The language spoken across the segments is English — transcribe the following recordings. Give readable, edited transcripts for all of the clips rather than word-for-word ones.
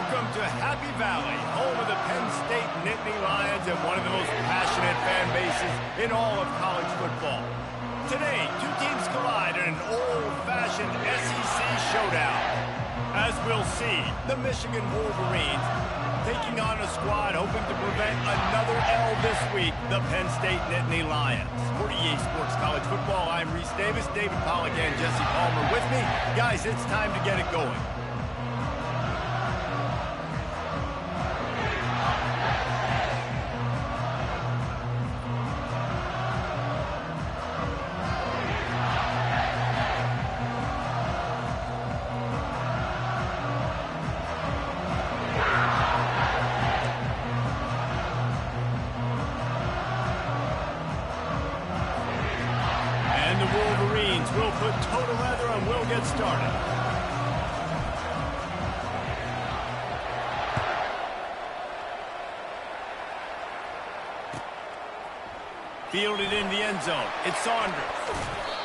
Welcome to Happy Valley, home of the Penn State Nittany Lions and one of the most passionate fan bases in all of college football. Today, two teams collide in an old-fashioned SEC showdown. As we'll see, the Michigan Wolverines taking on a squad hoping to prevent another L this week, the Penn State Nittany Lions. For EA Sports College Football, I'm Reese Davis, David Pollack, and Jesse Palmer with me. Guys, it's time to get it going. We'll put total leather and we'll get started. Fielded in the end zone. It's Saunders.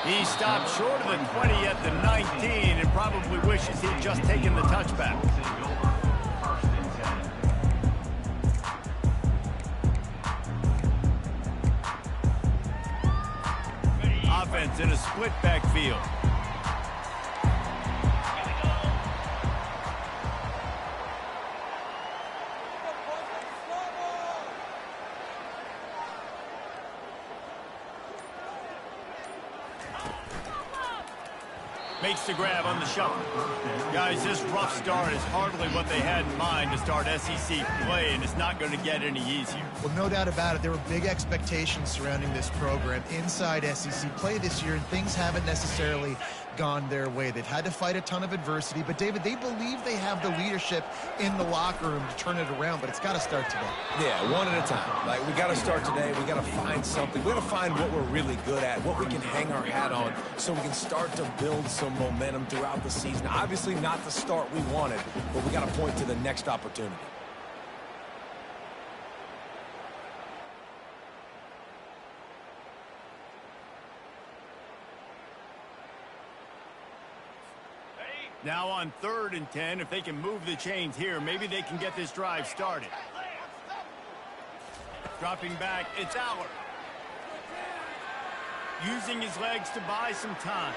He stopped short of the 20 at the 19 and probably wishes he'd just taken the touchback. Offense in a split backfield. Makes the grab on the shuffle. Guys, this rough start is hardly what they had in mind to start SEC play, and it's not going to get any easier. Well, no doubt about it. There were big expectations surrounding this program inside SEC play this year, and things haven't necessarily gone their way. They've had to fight a ton of adversity, but David, they believe they have the leadership in the locker room to turn it around, but it's got to start today. Yeah, one at a time. Like, we got to start today. We got to find something. We got to find what we're really good at, what we can hang our hat on, so we can start to build some momentum throughout the season. Obviously not the start we wanted, but we got to point to the next opportunity. Now on 3rd and 10, if they can move the chains here, maybe they can get this drive started. Dropping back, it's Aller. Using his legs to buy some time.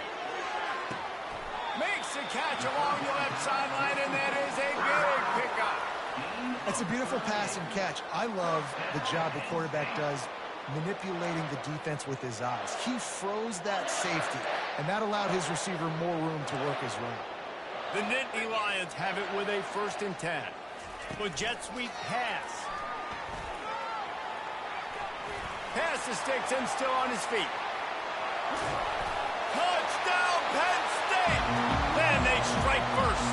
Makes a catch along the left sideline, and that is a big pickup. It's a beautiful pass and catch. I love the job the quarterback does manipulating the defense with his eyes. He froze that safety, and that allowed his receiver more room to work his route. The Nittany Lions have it with a 1st and 10. With jet sweep pass. Pass the sticks and still on his feet. Touchdown, Penn State! Then they strike first.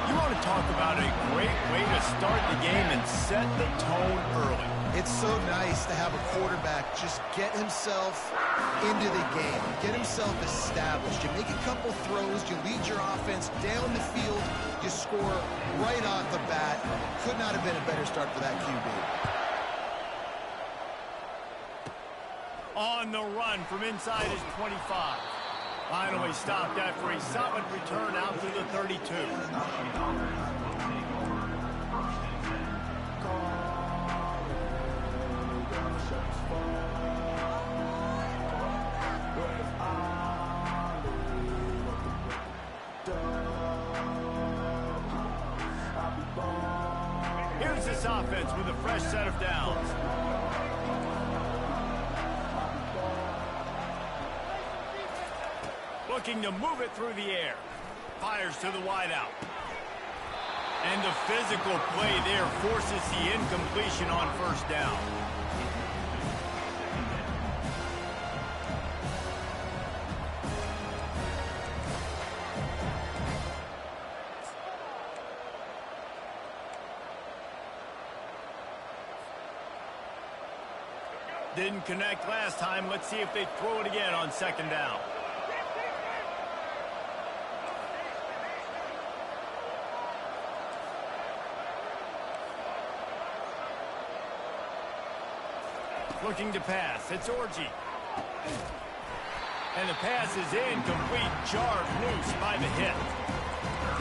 You want to talk about a great way to start the game and set the tone early. It's so nice to have a quarterback just get himself into the game, get himself established. You make a couple throws, you lead your offense down the field, you score right off the bat. Could not have been a better start for that QB. On the run from inside his 25. Finally stopped after a solid return out to the 32. Here's this offense with a fresh set of downs. Looking to move it through the air. Fires to the wideout. And the physical play there forces the incompletion on 1st down. Didn't connect last time. Let's see if they throw it again on 2nd down. Looking to pass. It's Orji. And the pass is incomplete. Jarred loose by the hit.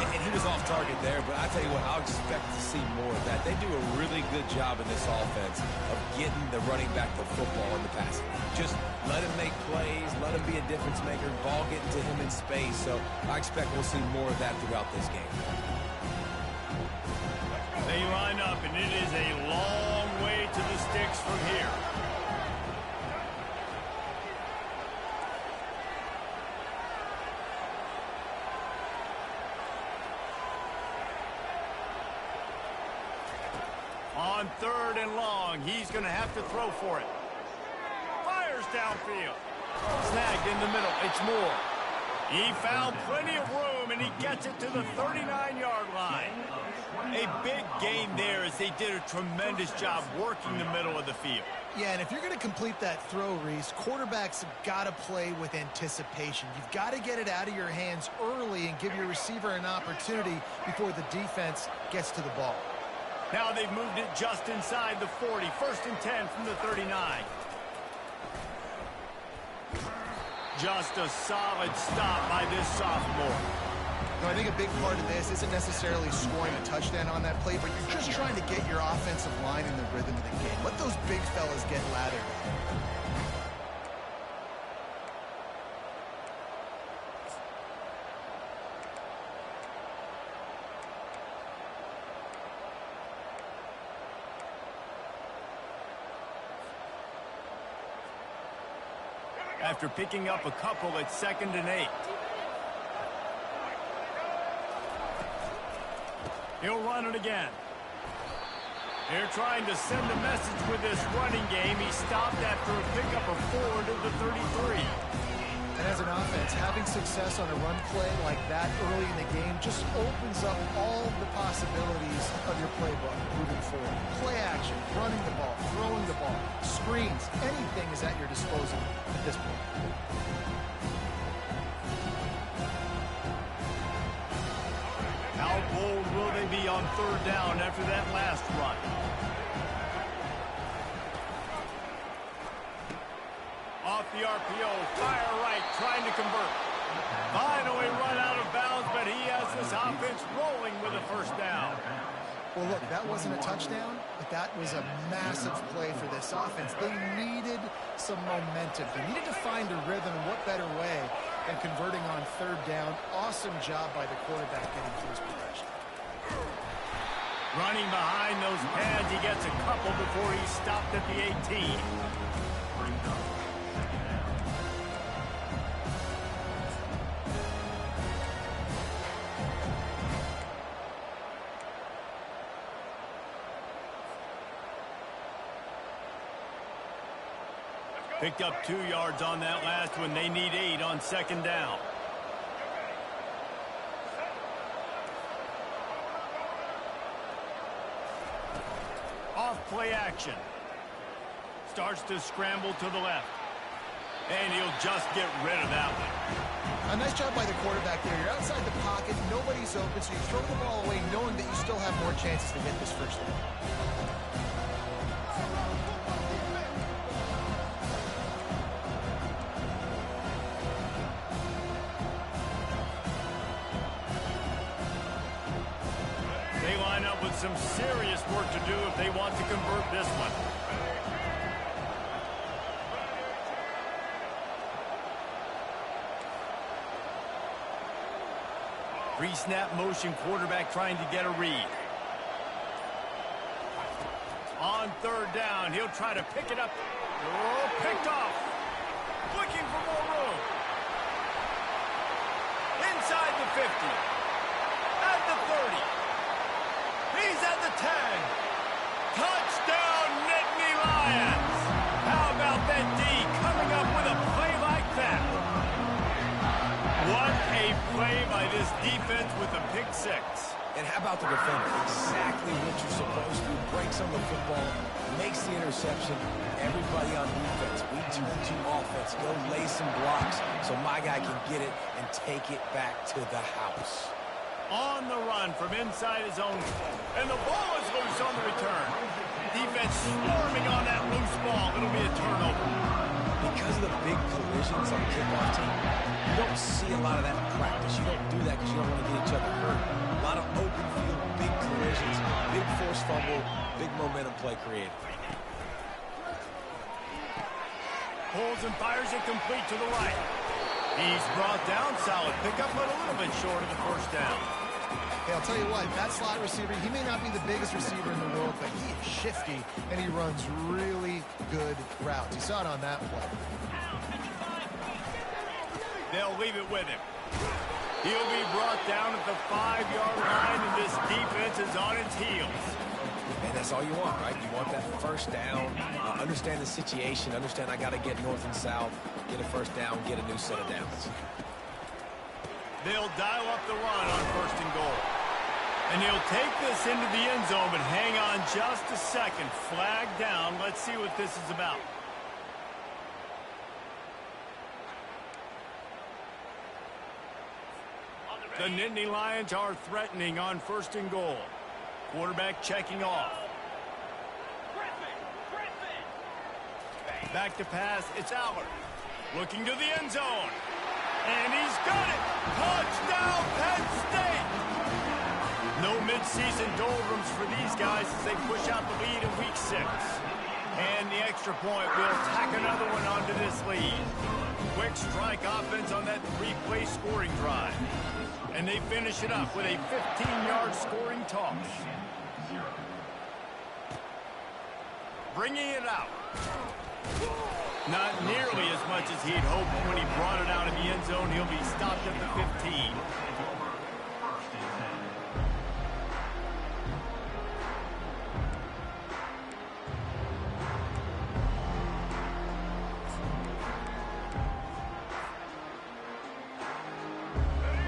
And he was off target there, but I tell you what, I'll expect to see more of that. They do a really good job in this offense of getting the running back the football in the passing. Just let him make plays, let him be a difference maker, ball getting to him in space. So I expect we'll see more of that throughout this game. They line up, and it is a long way to the sticks from here. On 3rd and long, he's going to have to throw for it. Fires downfield. Snagged in the middle. It's Moore. He found plenty of room, and he gets it to the 39-yard line. A big gain there as they did a tremendous job working the middle of the field. Yeah, and if you're going to complete that throw, Reese, quarterbacks have got to play with anticipation. You've got to get it out of your hands early and give your receiver an opportunity before the defense gets to the ball. Now they've moved it just inside the 40. 1st and 10 from the 39. Just a solid stop by this sophomore. No, I think a big part of this isn't necessarily scoring a touchdown on that play, but you're just trying to get your offensive line in the rhythm of the game. Let those big fellas get lathered. After picking up a couple at 2nd and 8. He'll run it again. They're trying to send a message with this running game. He stopped after a pickup of 4 to the 33. And as an offense, having success on a run play like that early in the game just opens up all the possibilities of your playbook moving forward. Play action, running the ball, throwing the ball, screens, anything is at your disposal at this point. How bold will they be on 3rd down after that last run? Off the RPO, fire right, trying to convert. Finally run out of bounds, but he has this offense rolling with a 1st down. Well, look, that wasn't a touchdown, but that was a massive play for this offense. They needed some momentum. They needed to find a rhythm, and what better way than converting on 3rd down. Awesome job by the quarterback getting through his progression. Running behind those pads, he gets a couple before he's stopped at the 18. Picked up 2 yards on that last one. They need 8 on 2nd down. Off play action. Starts to scramble to the left. And he'll just get rid of that one. A nice job by the quarterback there. You're outside the pocket. Nobody's open, so you throw the ball away knowing that you still have more chances to get this 1st down. Some serious work to do if they want to convert this one. Pre-snap motion, quarterback trying to get a read. On 3rd down, he'll try to pick it up. Oh, picked off. Looking for more room. Inside the 50. At the 30. He's at the 10. Touchdown, Nittany Lions. How about that D coming up with a play like that? What a play by this defense with a pick 6. And how about the defender? Exactly what you're supposed to do. Breaks on the football, makes the interception. Everybody on defense, we do offense. Go lay some blocks so my guy can get it and take it back to the house. On the run from inside his own. And the ball is loose on the return. defense swarming on that loose ball. It'll be a turnover. Because of the big collisions on the kickoff team, you don't see a lot of that in practice. You don't do that because you don't want to get each other hurt. A lot of open field, big collisions, big forced fumble, big momentum play created. Pulls and fires it complete to the right. He's brought down. Solid pickup, but a little bit short of the first down. Hey, I'll tell you what, that slot receiver, he may not be the biggest receiver in the world, but he is shifty, and he runs really good routes. You saw it on that play. They'll leave it with him. He'll be brought down at the 5-yard line, and this defense is on its heels. And that's all you want, right? You want that first down, understand the situation, understand I got to get north and south, get a first down, get a new set of downs. They'll dial up the run on first and goal. And he'll take this into the end zone, but hang on just a second. Flag down. Let's see what this is about. The Nittany Lions are threatening on first and goal. Quarterback checking off. Back to pass. It's Allard. Looking to the end zone. And he's got it! Touchdown, Penn State! No midseason doldrums for these guys as they push out the lead in Week 6. And the extra point will tack another one onto this lead. Quick strike offense on that 3-play scoring drive. And they finish it up with a 15-yard scoring toss. Bringing it out. Not nearly as much as he'd hoped when he brought it out in the end zone. He'll be stopped at the 15.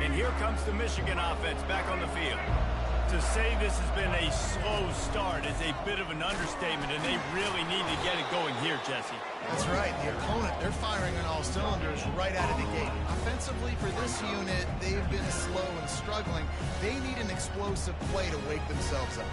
And here comes the Michigan offense back on the field. To say this has been a slow start is a bit of an understatement, and they really need to get it going here, Jesse. That's right. The opponent, they're firing on all cylinders right out of the gate. Offensively, for this unit, they've been slow and struggling. They need an explosive play to wake themselves up.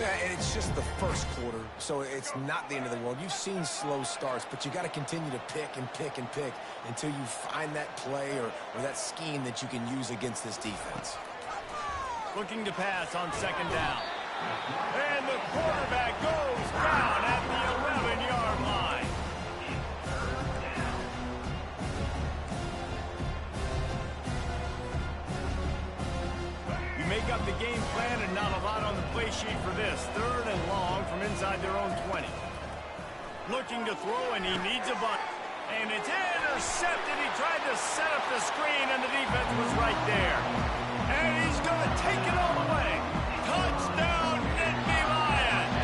Yeah, and it's just the first quarter, so it's not the end of the world. You've seen slow starts, but you got to continue to pick and pick and pick until you find that play or that scheme that you can use against this defense. Looking to pass on second down. And the quarterback goes down at the 11-yard line. You make up the game plan and not a lot on the play sheet for this. Third and long from inside their own 20. Looking to throw, and he needs a bunt. And it's intercepted. He tried to set up the screen, and the defense was right there. And he's going to take it all the way. Touchdown, Nittany Lions!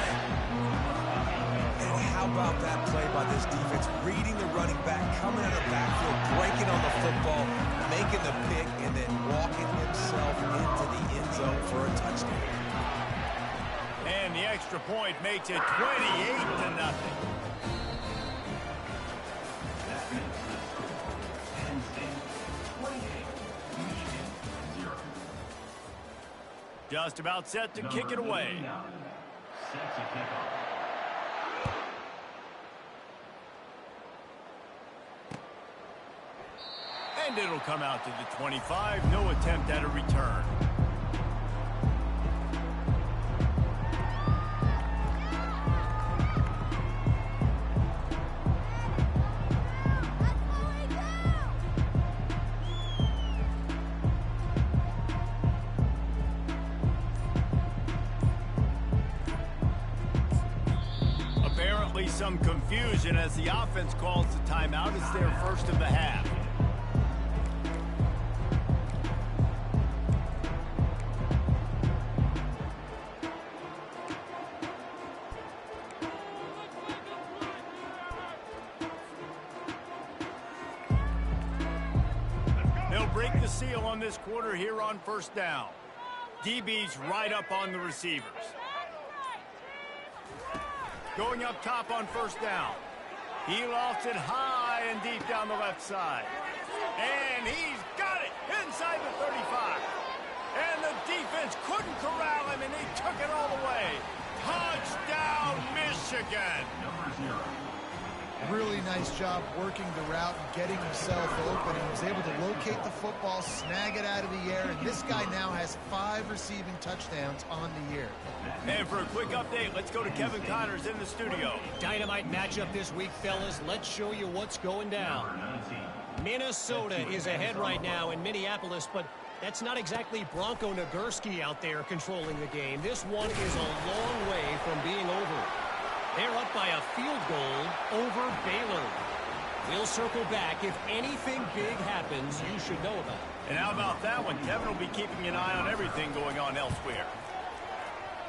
And how about that play by this defense? Reading the running back, coming out of the backfield, breaking on the football, making the pick, and then walking himself into the end zone for a touchdown. And the extra point makes it 28-0. Just about set to kick it away. And it'll come out to the 25. No attempt at a return. Some confusion as the offense calls the timeout. It's their first of the half. They'll break the seal on this quarter here on first down. DB's right up on the receivers. Going up top on first down. He lofts it high and deep down the left side. And he's got it inside the 35. And the defense couldn't corral him, and he took it all the way. Touchdown, Michigan! again. Really nice job working the route and getting himself open. He was able to locate the football, snag it out of the air, and this guy now has 5 receiving touchdowns on the year. And for a quick update, let's go to Kevin Connors in the studio. Dynamite matchup this week, fellas. Let's show you what's going down. Minnesota is ahead right now in Minneapolis, but that's not exactly Bronco Nagurski out there controlling the game. This one is a long way from being over. They're up by a field goal over Baylor. We'll circle back. If anything big happens, you should know about it. And how about that one? Kevin will be keeping an eye on everything going on elsewhere.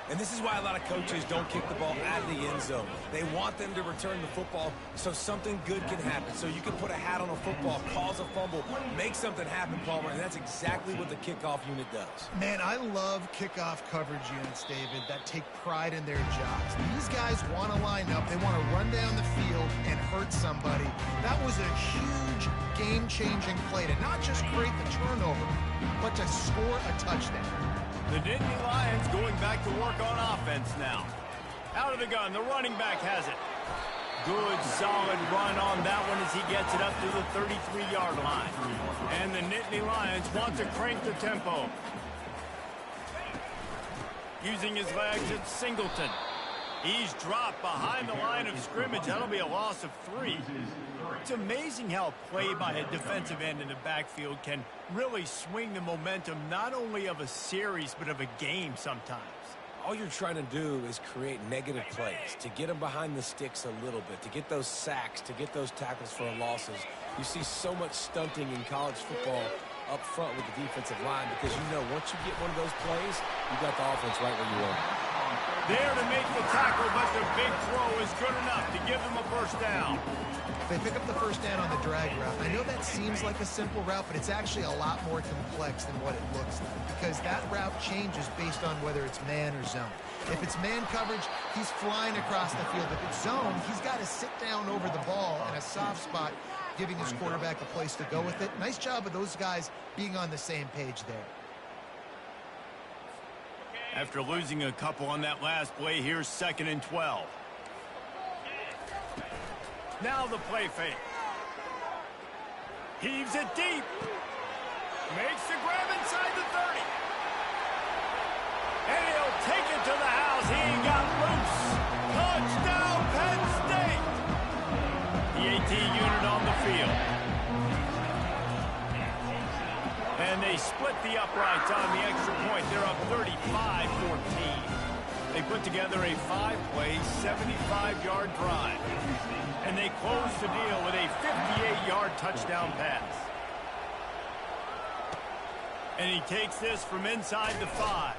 And this is why a lot of coaches don't kick the ball out of the end zone. They want them to return the football so something good can happen. So you can put a hat on a football, cause a fumble, make something happen, Palmer, and that's exactly what the kickoff unit does. Man, I love kickoff coverage units, David, that take pride in their jobs. These guys want to line up. They want to run down the field and hurt somebody. That was a huge game-changing play to not just create the turnover, but to score a touchdown. The Nittany Lions going back to work on offense now. Out of the gun, the running back has it. Good, solid run on that one as he gets it up to the 33-yard line. And the Nittany Lions want to crank the tempo. Using his legs, it's Singleton. He's dropped behind the line of scrimmage. That'll be a loss of 3. It's amazing how play by a defensive end in the backfield can really swing the momentum not only of a series but of a game sometimes. All you're trying to do is create negative plays, to get them behind the sticks a little bit, to get those sacks, to get those tackles for losses. You see so much stunting in college football up front with the defensive line because you know once you get one of those plays, you got the offense right where you want it. There to make the tackle, but the big throw is good enough to give them a first down. They pick up the first down on the drag route. I know that seems like a simple route, but it's actually a lot more complex than what it looks like because that route changes based on whether it's man or zone. If it's man coverage, he's flying across the field. If it's zone, he's got to sit down over the ball in a soft spot, giving his quarterback a place to go with it. Nice job of those guys being on the same page there. After losing a couple on that last play, here's 2nd and 12. Now the play fake. Heaves it deep. Makes the grab inside the 30. And he'll take it to the house. He got loose. Touchdown, Penn State. The AT unit on the field. And they split the uprights on the extra point. They're up 35-14. They put together a 5-play, 75-yard drive. And they close the deal with a 58-yard touchdown pass. And he takes this from inside the 5.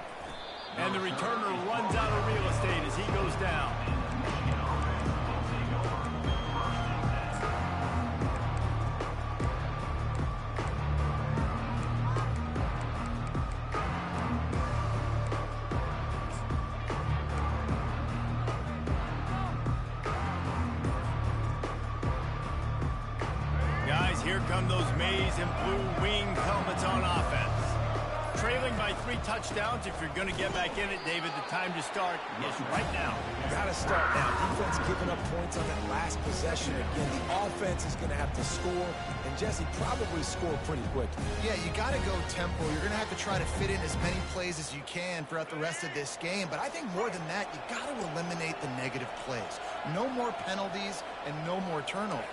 And the returner runs out of real estate as he goes down. Here come those maize and blue winged helmets on offense. Trailing by 3 touchdowns. If you're going to get back in it, David, the time to start is right now. You got to start now. Defense giving up points on that last possession. Again, the offense is going to have to score, and Jesse probably score pretty quick. Yeah, you got to go tempo. You're going to have to try to fit in as many plays as you can throughout the rest of this game. But I think more than that, you got to eliminate the negative plays. No more penalties and no more turnovers.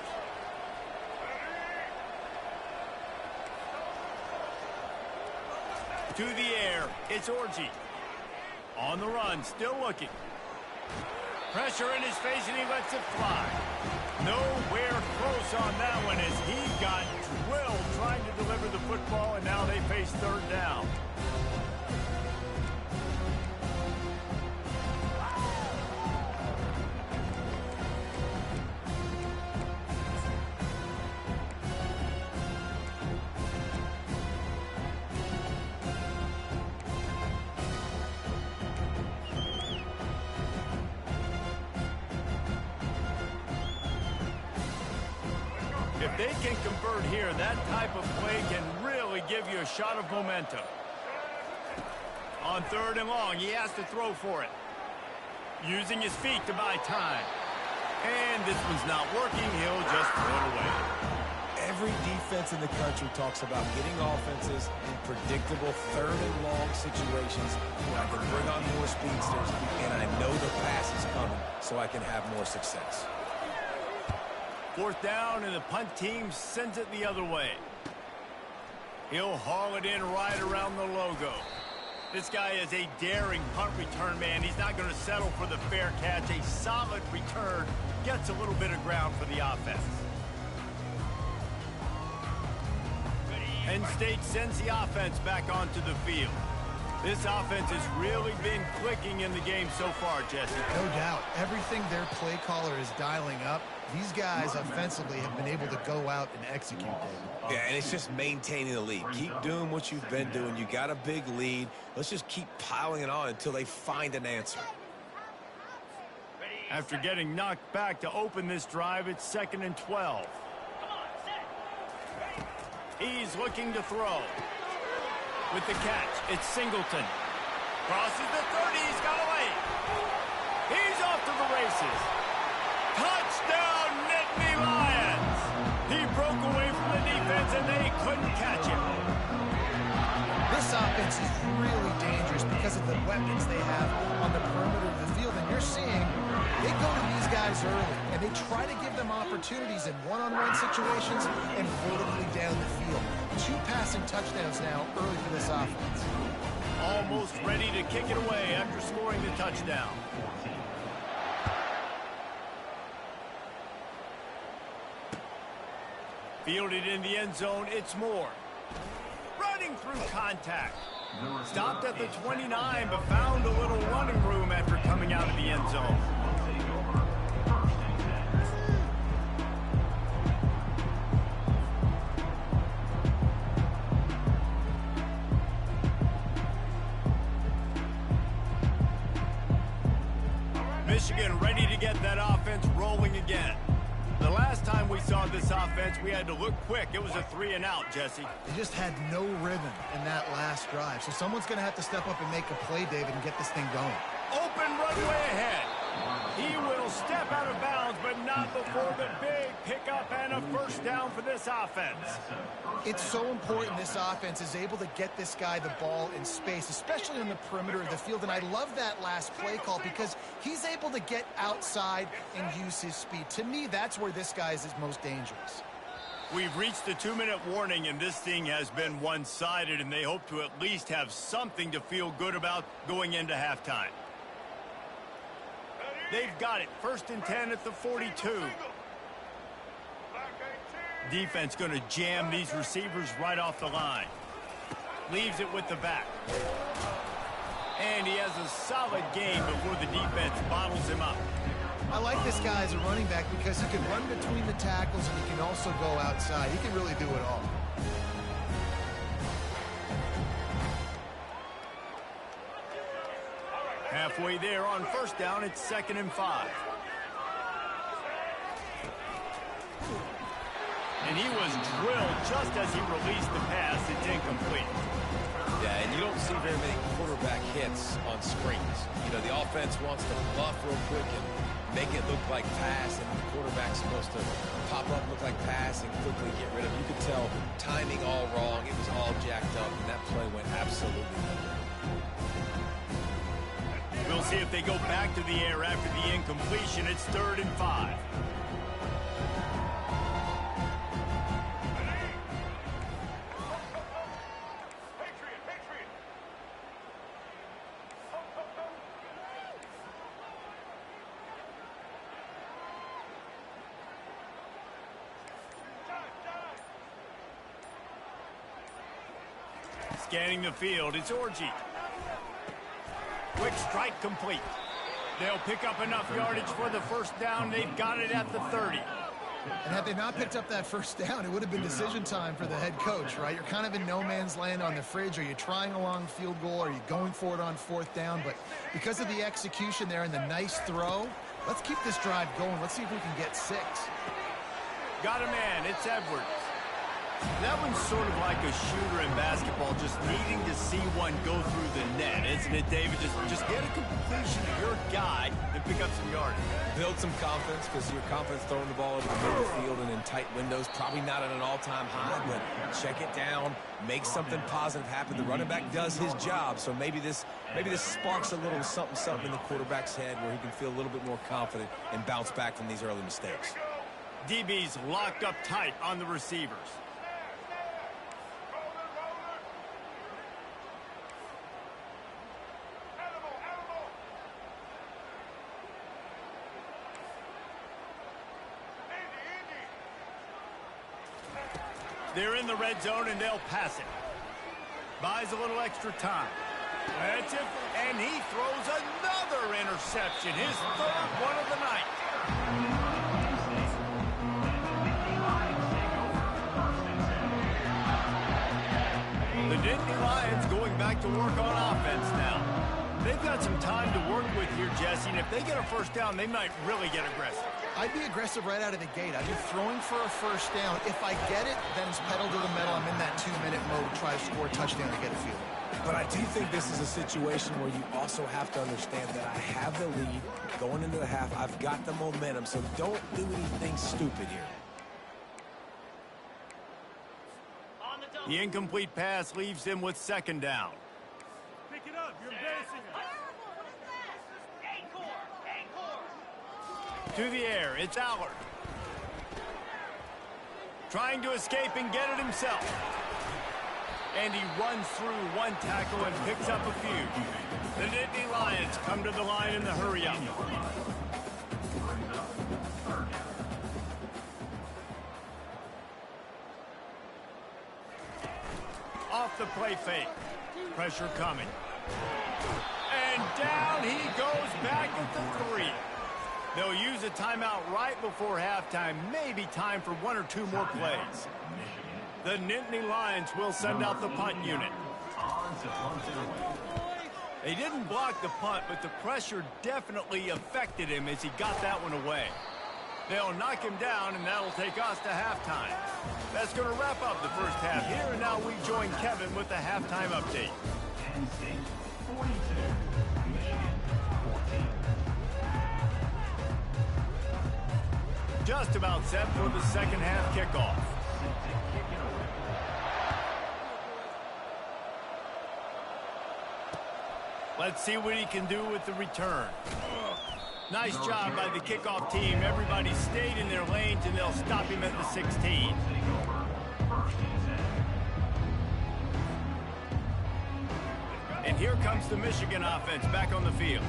To the air, it's Orji. On the run, still looking. Pressure in his face, and he lets it fly. Nowhere close on that one as he got drilled trying to deliver the football, and now they face 3rd down. If they can convert here, that type of play can really give you a shot of momentum. On 3rd and long, he has to throw for it. Using his feet to buy time. And this one's not working. He'll just throw it away. Every defense in the country talks about getting offenses in predictable third and long situations where I can bring on more speedsters and I know the pass is coming so I can have more success. Fourth down, and the punt team sends it the other way. He'll haul it in right around the logo. This guy is a daring punt return man. He's not going to settle for the fair catch. A solid return gets a little bit of ground for the offense. Penn State sends the offense back onto the field. This offense has really been clicking in the game so far, Jesse. No doubt. Everything their play caller is dialing up, these guys offensively have been able to go out and execute. Yeah, and it's just maintaining the lead. Keep doing what you've been doing. You got a big lead. Let's just keep piling it on until they find an answer. After getting knocked back to open this drive, it's 2nd and 12. He's looking to throw. With the catch, it's Singleton. Crosses the 30, he's got away. He's off to the races. Touchdown, Nittany Lions! He broke away from the defense and they couldn't catch him. This offense is really dangerous because of the weapons they have on the perimeter of the field. And you're seeing they go to these guys early, and they try to give them opportunities in one-on-one situations and vertically down the field. 2 passing touchdowns now early for this offense. Almost ready to kick it away after scoring the touchdown. Fielded in the end zone, it's Moore. Running through contact. Stopped at the 29, but found a little running room after coming out of the end zone. Michigan ready to get that offense rolling again. The last time we saw this offense, we had to look quick. It was a 3-and-out, Jesse. They just had no rhythm in that last drive. So someone's going to have to step up and make a play, David, and get this thing going. Open runway ahead. He will step out of bounds, but not before the big pickup and a first down for this offense. It's so important this offense is able to get this guy the ball in space, especially on the perimeter of the field. And I love that last play call because he's able to get outside and use his speed. To me, that's where this guy is most dangerous. We've reached the 2-minute warning, and this thing has been one-sided, and they hope to at least have something to feel good about going into halftime. They've got it. 1st and 10 at the 42. Defense going to jam these receivers right off the line. Leaves it with the back. And he has a solid game before the defense bottles him up. I like this guy as a running back because he can run between the tackles and he can also go outside. He can really do it all. Halfway there on first down, it's 2nd and 5. And he was drilled just as he released the pass. It's incomplete. Yeah, and you don't see very many quarterback hits on screens. You know, the offense wants to bluff real quick and make it look like pass, and the quarterback's supposed to pop up, look like pass, and quickly get rid of it. You could tell timing all wrong. It was all jacked up, and that play went absolutely nowhere. We'll see if they go back to the air after the incompletion. It's 3rd and 5. Scanning the field, it's Orji. Quick strike complete. They'll pick up enough yardage for the first down. They've got it at the 30. And had they not picked up that first down, it would have been decision time for the head coach, right? You're kind of in no man's land on the fridge. Are you trying a long field goal? Are you going for it on 4th down? But because of the execution there and the nice throw, let's keep this drive going. Let's see if we can get 6. Got a man. It's Edwards. That one's sort of like a shooter in basketball, just needing to see one go through the net, isn't it, David? Just get a completion to your guy and pick up some yardage. Build some confidence, because your confidence throwing the ball over the middle of the field and in tight windows, probably not at an all-time high, but check it down, make something positive happen. The running back does his job, so maybe this sparks a little something in the quarterback's head where he can feel a little bit more confident and bounce back from these early mistakes. DB's locked up tight on the receivers. They're in the red zone, and they'll pass it. Buys a little extra time. That's it, and he throws another interception, his third one of the night. The Nittany Lions going back to work on offense now. They've got some time to work with here, Jesse, and if they get a first down, they might really get aggressive. I'd be aggressive right out of the gate. I'd be throwing for a first down. If I get it, then it's pedal to the metal. I'm in that 2-minute mode to try to score a touchdown to get a field. But I do think this is a situation where you also have to understand that I have the lead going into the half. I've got the momentum, so don't do anything stupid here. The incomplete pass leaves him with second down. Pick it up. You're embarrassing us. To the air, it's Allard. Trying to escape and get it himself. And he runs through one tackle and picks up a few. The Nittany Lions come to the line in the hurry-up. Off the play fake. Pressure coming. And down he goes back at the 3. They'll use a timeout right before halftime. Maybe time for one or two more plays. The Nittany Lions will send out the punt unit. They didn't block the punt, but the pressure definitely affected him as he got that one away. They'll knock him down, and that'll take us to halftime. That's going to wrap up the first half here, and now we join Kevin with the halftime update. Penn State 42, Michigan 14. Just about set for the second half kickoff. Let's see what he can do with the return. Nice job by the kickoff team. Everybody stayed in their lanes, and they'll stop him at the 16. And here comes the Michigan offense back on the field.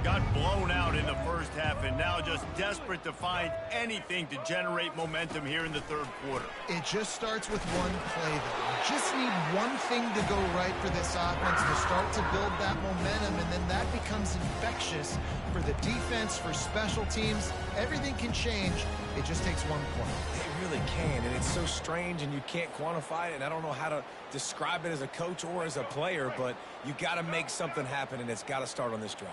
Got blown out in the first half and now just desperate to find anything to generate momentum here in the third quarter. It just starts with one play, though. You just need one thing to go right for this offense to start to build that momentum, and then that becomes infectious for the defense, for special teams. Everything can change. It just takes one point. It really can, and it's so strange, and you can't quantify it, and I don't know how to describe it as a coach or as a player, but you got to make something happen, and it's got to start on this drive.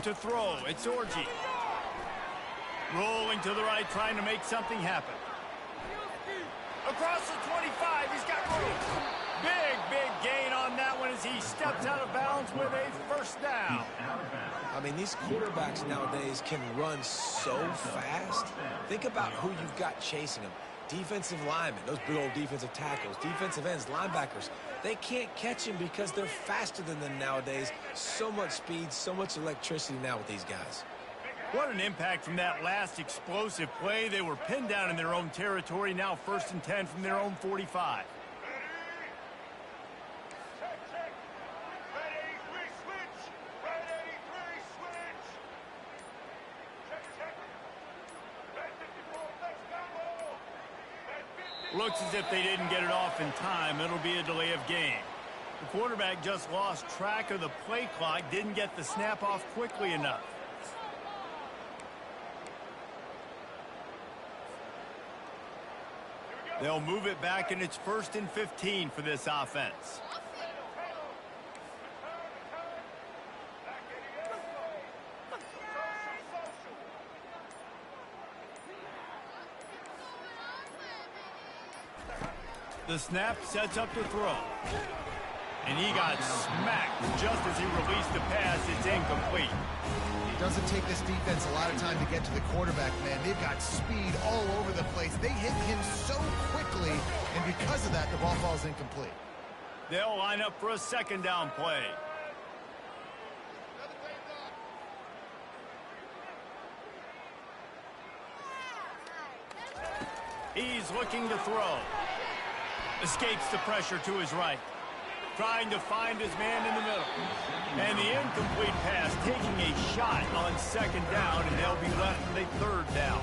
To throw, it's Orji. Rolling to the right, trying to make something happen. Across the 25, he's got room. Big gain on that one as he steps out of bounds with a first down. I mean, these quarterbacks nowadays can run so fast. Think about who you've got chasing them. Defensive linemen, those big old defensive tackles, defensive ends, linebackers. They can't catch him because they're faster than them nowadays. So much speed, so much electricity now with these guys. What an impact from that last explosive play. They were pinned down in their own territory, now 1st and 10 from their own 45. Looks as if they didn't get it off in time. It'll be a delay of game. The quarterback just lost track of the play clock, didn't get the snap off quickly enough. They'll move it back, and it's 1st and 15 for this offense. The snap sets up the throw. And he got smacked just as he released the pass. It's incomplete. It doesn't take this defense a lot of time to get to the quarterback, man. They've got speed all over the place. They hit him so quickly, and because of that, the ball falls incomplete. They'll line up for a second down play. He's looking to throw. Escapes the pressure to his right. Trying to find his man in the middle. And the incomplete pass taking a shot on second down, and they'll be left with a third down.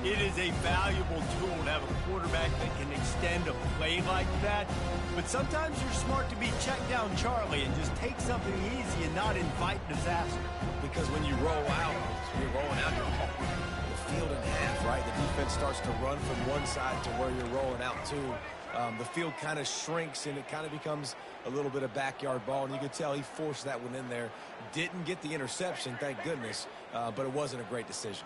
It is a valuable tool to have a quarterback that can extend a play like that. But sometimes you're smart to be check down Charlie and just take something easy and not invite disaster. Because when you roll out, you're rolling out the field in half, right? The defense starts to run from one side to where you're rolling out to. The field kind of shrinks, and it kind of becomes a little bit of backyard ball, and you could tell he forced that one in there. Didn't get the interception, thank goodness, but it wasn't a great decision.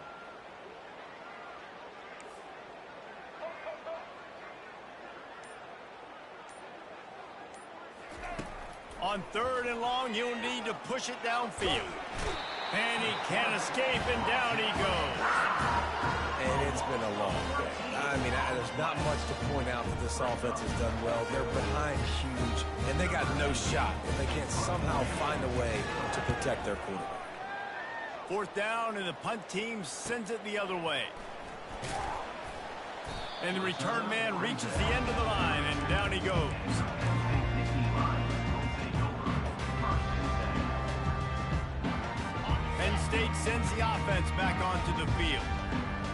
On third and long, you'll need to push it downfield. And he can't escape, and down he goes. And it's been a long day. I mean, there's not much to point out that this offense has done well. They're behind huge, and they got no shot if they can't somehow find a way to protect their quarterback. Fourth down, and the punt team sends it the other way. And the return man reaches the end of the line, and down he goes. Penn State sends the offense back onto the field.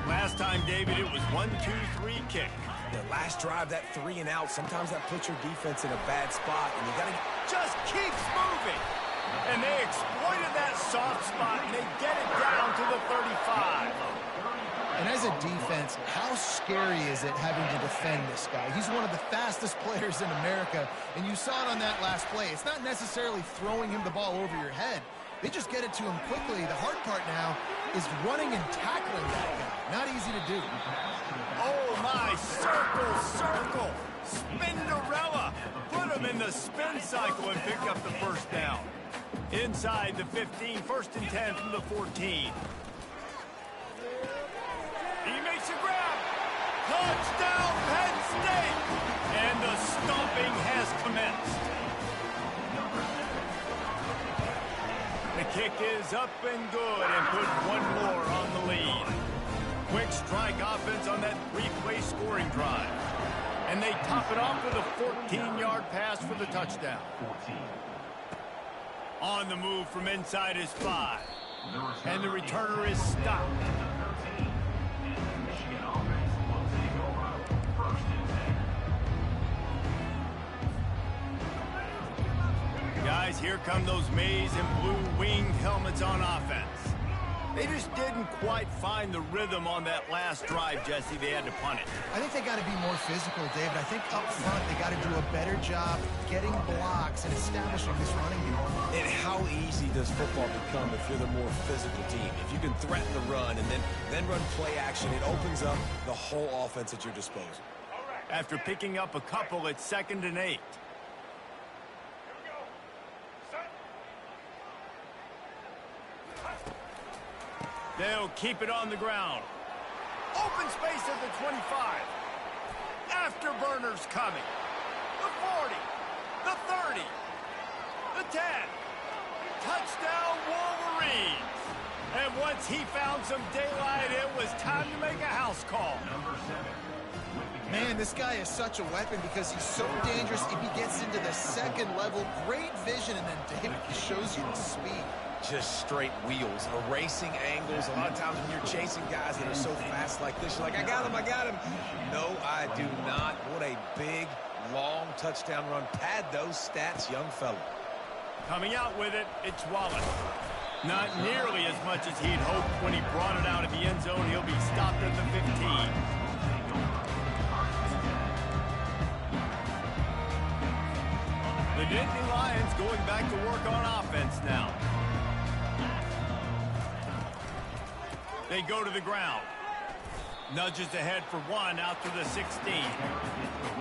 Last time, David, it was 1-2-3 kick. The last drive, that 3 and out, sometimes that puts your defense in a bad spot, and you got to just keeps moving. And they exploited that soft spot, and they get it down to the 35. And as a defense, how scary is it having to defend this guy? He's one of the fastest players in America, and you saw it on that last play. It's not necessarily throwing him the ball over your head. They just get it to him quickly. The hard part now is running and tackling that guy. Not easy to do. Oh, my. Circle. Spinderella. Put him in the spin cycle and pick up the first down. Inside the 15, 1st and 10 from the 14. He makes a grab. Touchdown, Penn State. And the stomping has commenced. The kick is up and good and put one more on the lead. Quick strike offense on that 3-play scoring drive. And they top it off with a 14-yard pass for the touchdown. On the move from inside his 5. And the returner is stopped. Guys, here come those maize and blue winged helmets on offense. They just didn't quite find the rhythm on that last drive, Jesse. They had to punt it. I think they got to be more physical, David. I think up front they got to do a better job getting blocks and establishing this running game. And how easy does football become if you're the more physical team? If you can threaten the run and then run play action, it opens up the whole offense at your disposal. After picking up a couple, it's 2nd and 8. They'll keep it on the ground. Open space at the 25. Afterburners coming. The 40. The 30. The 10. Touchdown Wolverines. And once he found some daylight, it was time to make a house call. Man, this guy is such a weapon because he's so dangerous if he gets into the second level. Great vision, and then David shows you the speed. Just straight wheels, erasing angles. A lot of times when you're chasing guys that are so fast like this, you're like, I got him. No, I do not. What a big, long touchdown run. Pad those stats, young fella. Coming out with it, it's Wallace. Not nearly as much as he'd hoped when he brought it out of the end zone. He'll be stopped at the 15. The Nittany Lions going back to work on offense now. They go to the ground. Nudges ahead for 1 out to the 16.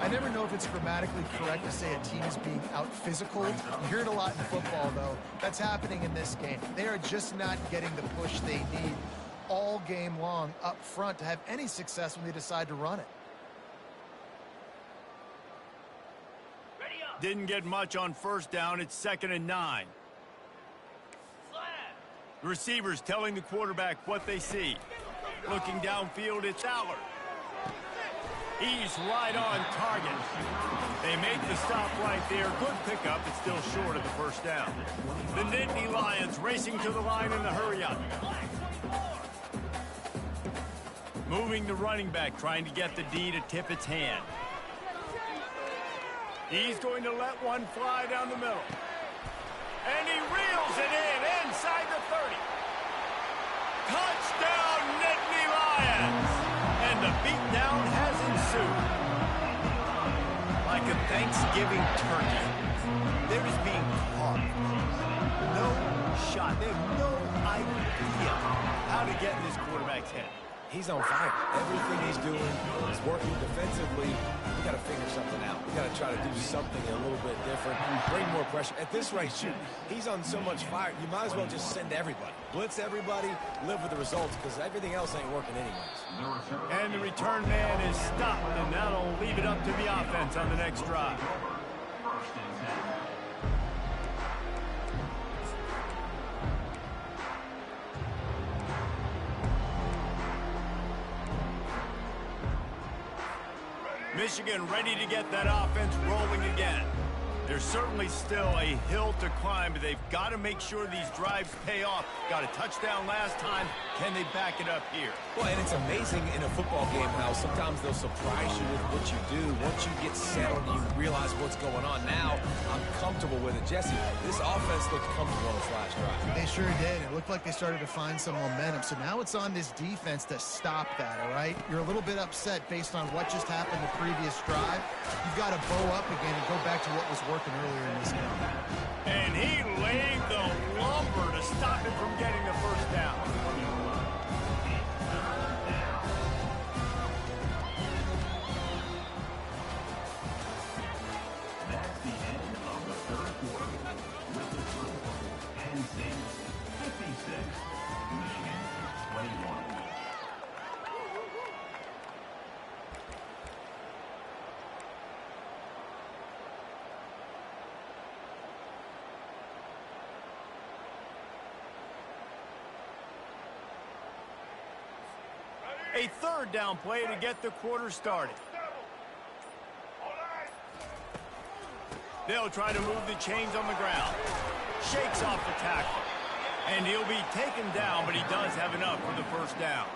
I I never know if it's grammatically correct to say a team is being out-physical. You hear it a lot in football, though. That's happening in this game. They are just not getting the push they need all game long up front to have any success when they decide to run it. Didn't get much on first down. It's 2nd and 9. The receiver's telling the quarterback what they see. Looking downfield, it's Allard. He's right on target. They make the stop right there. Good pickup, but still short of the first down. The Nittany Lions racing to the line in the hurry-up. Moving the running back, trying to get the D to tip its hand. He's going to let one fly down the middle. And he reels it in inside the 30. Touchdown, Nittany Lions! And the beatdown has ensued. Like a Thanksgiving turkey, they're just being carved. No shot. They have no idea how to get in this quarterback's head. He's on fire. Everything he's doing is working defensively. We got to figure something out. We got to try to do something a little bit different, bring more pressure. At this rate, shoot, he's on so much fire, you might as well just send everybody. Blitz everybody, live with the results, because everything else ain't working anyways. And the return man is stopped, and that'll leave it up to the offense on the next drive. First and 10. Michigan ready to get that offense rolling again. There's certainly still a hill to climb, but they've got to make sure these drives pay off. Got a touchdown last time. Can they back it up here? Well, and it's amazing in a football game how sometimes they'll surprise you with what you do. Once you get settled, you realize what's going on. Now, I'm comfortable with it. Jesse, this offense looked comfortable on this last drive. They sure did. It looked like they started to find some momentum. So now it's on this defense to stop that, all right? You're a little bit upset based on what just happened the previous drive. You've got to bow up again and go back to what was working earlier in this game. And he laid the lumber to stop it from getting the first down. That's the end of the third quarter. With the score, Penn State 56, Michigan 21. A third down play to get the quarter started. They'll try to move the chains on the ground. Shakes off the tackle. And he'll be taken down, but he does have enough for the first down.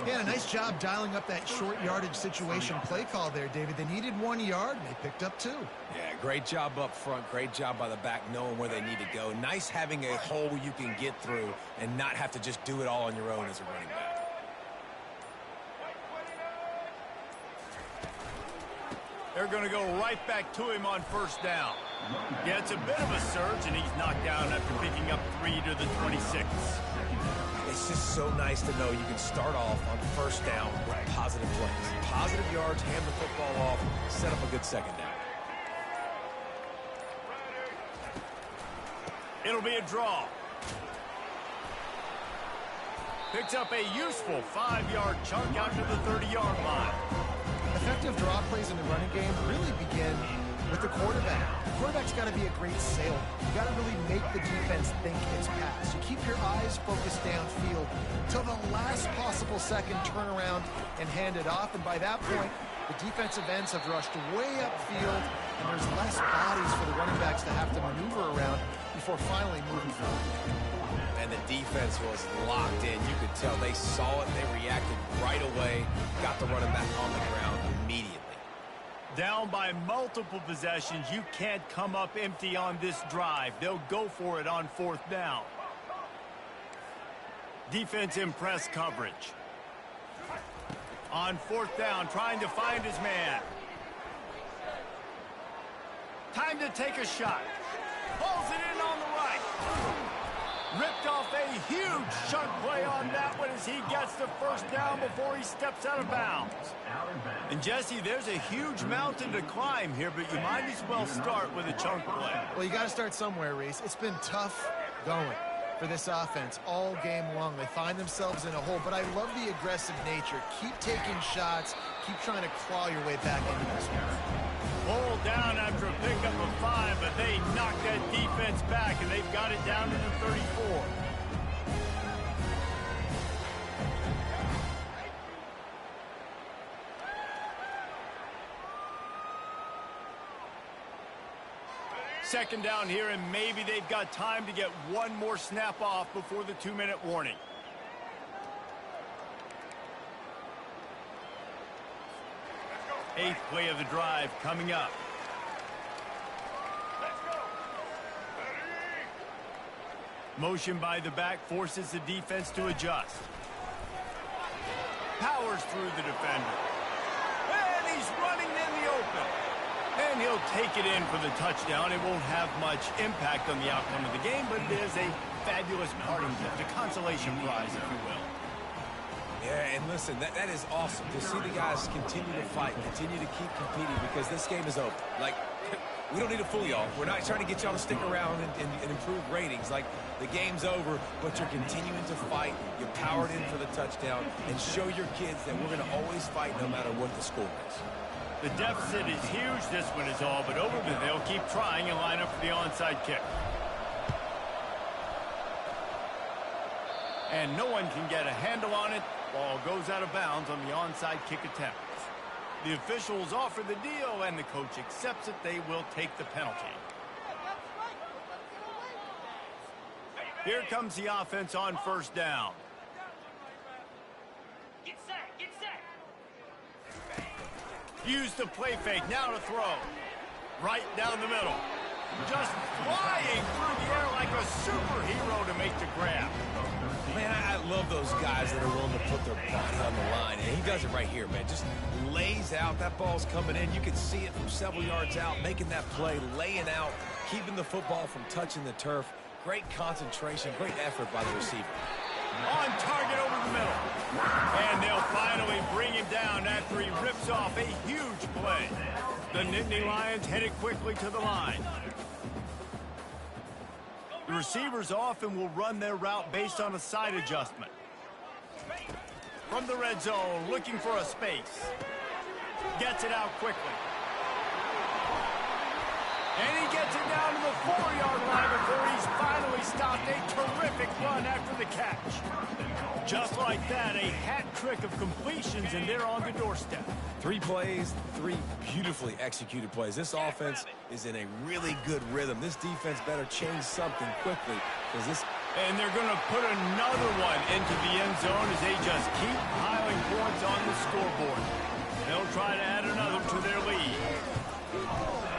Yeah, a nice job dialing up that short yardage situation play call there, David. They needed 1 yard, and they picked up 2. Yeah, great job up front. Great job by the back knowing where they need to go. Nice having a hole you can get through and not have to just do it all on your own as a running back. They're going to go right back to him on first down. Yeah, it's a bit of a surge, and he's knocked down after picking up 3 to the 26. It's just so nice to know you can start off on first down with positive plays. Positive yards, hand the football off, set up a good second down. It'll be a draw. Picks up a useful 5-yard chunk out to the 30-yard line. Effective draw plays in the running game really begin with the quarterback. The quarterback's got to be a great sailor. You got to really make the defense think it's pass. You keep your eyes focused downfield till the last possible second, turn around and hand it off. And by that point, the defensive ends have rushed way upfield, and there's less bodies for the running backs to have to maneuver around before finally moving forward. And the defense was locked in. You could tell they saw it. They reacted right away. Got the running back on the ground immediately. Down by multiple possessions. You can't come up empty on this drive. They'll go for it on fourth down. Defense in press coverage. On fourth down, trying to find his man. Time to take a shot. Pulls it in on the right. Ripped off a huge chunk play on that one as he gets the first down before he steps out of bounds. And Jesse, there's a huge mountain to climb here, but you might as well start with a chunk play. Well, you got to start somewhere, Reese. It's been tough going for this offense all game long. They find themselves in a hole, but I love the aggressive nature. Keep taking shots. Keep trying to claw your way back into this one. Pulled down after a pickup of 5, but they knocked that defense back, and they've got it down to the 34. Second down here, and maybe they've got time to get one more snap off before the 2-minute warning. Eighth play of the drive coming up. Motion by the back forces the defense to adjust. Powers through the defender. And he's running in the open. And he'll take it in for the touchdown. It won't have much impact on the outcome of the game, but it is a fabulous parting gift, a consolation prize, if you will. Yeah, and listen, that is awesome to see the guys continue to fight, continue to keep competing, because this game is over. Like, we don't need to fool y'all. We're not trying to get y'all to stick around and improve ratings. Like, the game's over, but you're continuing to fight. You powered in for the touchdown, and show your kids that we're going to always fight no matter what the score is. The deficit is huge. This one is all but over, but they'll keep trying and line up for the onside kick. And no one can get a handle on it. Ball goes out of bounds on the onside kick attempt. The officials offer the deal, and the coach accepts it. They will take the penalty. Here comes the offense on first down. Get set. Use the play fake, now to throw. Right down the middle. Just flying through the air like a superhero to make the grab. Man, I love those guys that are willing to put their body on the line. And he does it right here, man. Just lays out. That ball's coming in. You can see it from several yards out, making that play, laying out, keeping the football from touching the turf. Great concentration, great effort by the receiver. On target over the middle. And they'll finally bring him down after he rips off a huge play. The Nittany Lions headed quickly to the line. The receivers often will run their route based on a side adjustment. From the red zone, looking for a space. Gets it out quickly. And he gets it down to the 4-yard line before he's finally stopped. A terrific run after the catch. Just like that, a hat trick of completions, and they're on the doorstep. 3 plays, 3 beautifully executed plays. This offense is in a really good rhythm. This defense better change something quickly, because this... And they're going to put another one into the end zone as they just keep piling points on the scoreboard. They'll try to add another to their lead.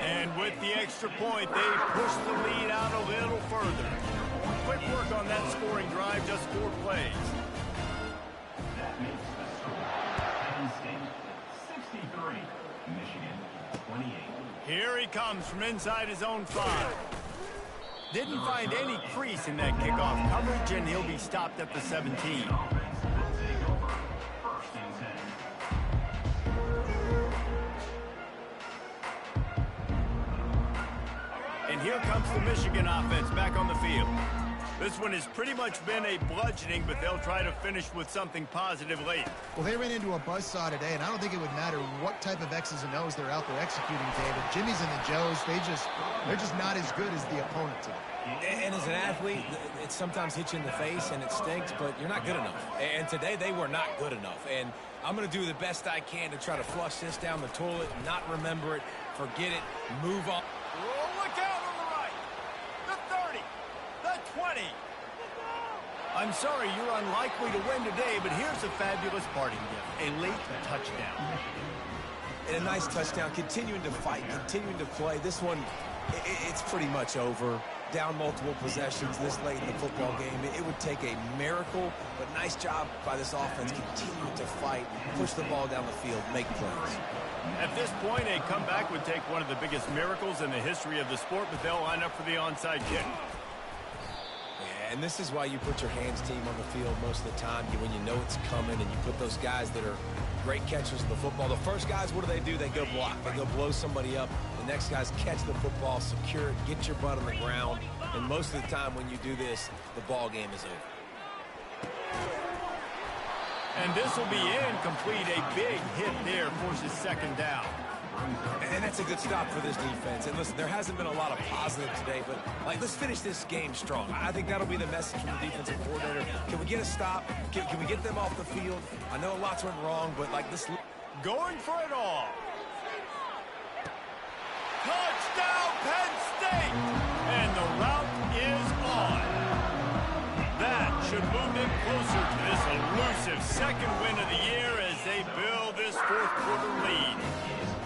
And with the extra point, they push the lead out a little further. Quick work on that scoring drive, just 4 plays. That makes the score. Penn State 63, Michigan 28. Here he comes from inside his own 5. Didn't find any crease in that kickoff coverage, and he'll be stopped at the 17. Offense will take over. First and 10. And here comes the Michigan offense back on the field. This one has pretty much been a bludgeoning, but they'll try to finish with something positive late. Well, they ran into a buzzsaw today, and I don't think it would matter what type of X's and O's they're out there executing, David. Jimmy's and the Joes, they're just not as good as the opponent today. And as an athlete, it sometimes hits you in the face and it stinks, but you're not good enough. And today they were not good enough. And I'm going to do the best I can to try to flush this down the toilet, not remember it, forget it, move on. Oh, look out on the right. The 30. The 20. I'm sorry you're unlikely to win today, but here's a fabulous parting gift. A late touchdown. And a nice touchdown, continuing to fight, continuing to play. This one, it's pretty much over. Down multiple possessions this late in the football game. It would take a miracle, but nice job by this offense continuing to fight, push the ball down the field, make plays. At this point, a comeback would take one of the biggest miracles in the history of the sport, but they'll line up for the onside kick. And And this is why you put your hands team on the field most of the time, when you know it's coming, and you put those guys that are great catchers of the football. The first guys, what do? They go block. They go blow somebody up. The next guys catch the football, secure it, get your butt on the ground. And most of the time when you do this, the ball game is over. And this will be incomplete. A big hit there forces second down. And that's a good stop for this defense. And listen, there hasn't been a lot of positive today, but let's finish this game strong. I think that'll be the message from the defensive coordinator. Can we get a stop? Can we get them off the field? I know lots went wrong, but this... Going for it all. Touchdown, Penn State! And the route is on. That should move them closer to this elusive second win of the year as they build this fourth quarter lead.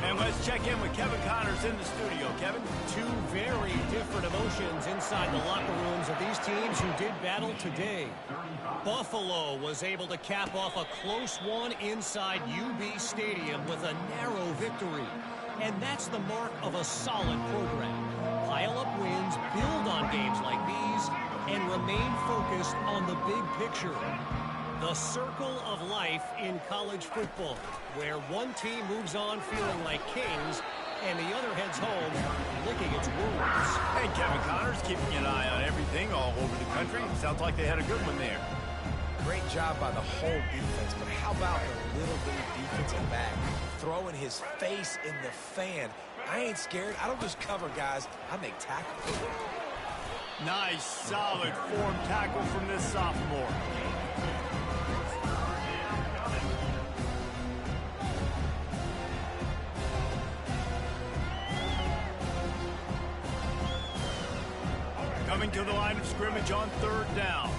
And let's check in with Kevin Connors in the studio. Kevin? Two very different emotions inside the locker rooms of these teams who did battle today. Buffalo was able to cap off a close one inside UB Stadium with a narrow victory. And that's the mark of a solid program. Pile up wins, build on games like these, and remain focused on the big picture. The circle of life in college football, where one team moves on feeling like kings, and the other heads home licking its wounds. Hey, Kevin Connors, keeping an eye on everything all over the country. Sounds like they had a good one there. Great job by the whole defense, but how about the little bitty defensive back throwing his face in the fan? I ain't scared. I don't just cover guys. I make tackles. Nice, solid form tackle from this sophomore. Coming to the line of scrimmage on third down.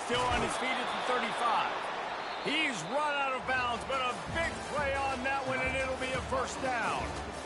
Still on his feet at the 35. He's run out of bounds, but a big play on that one, and it'll be a first down.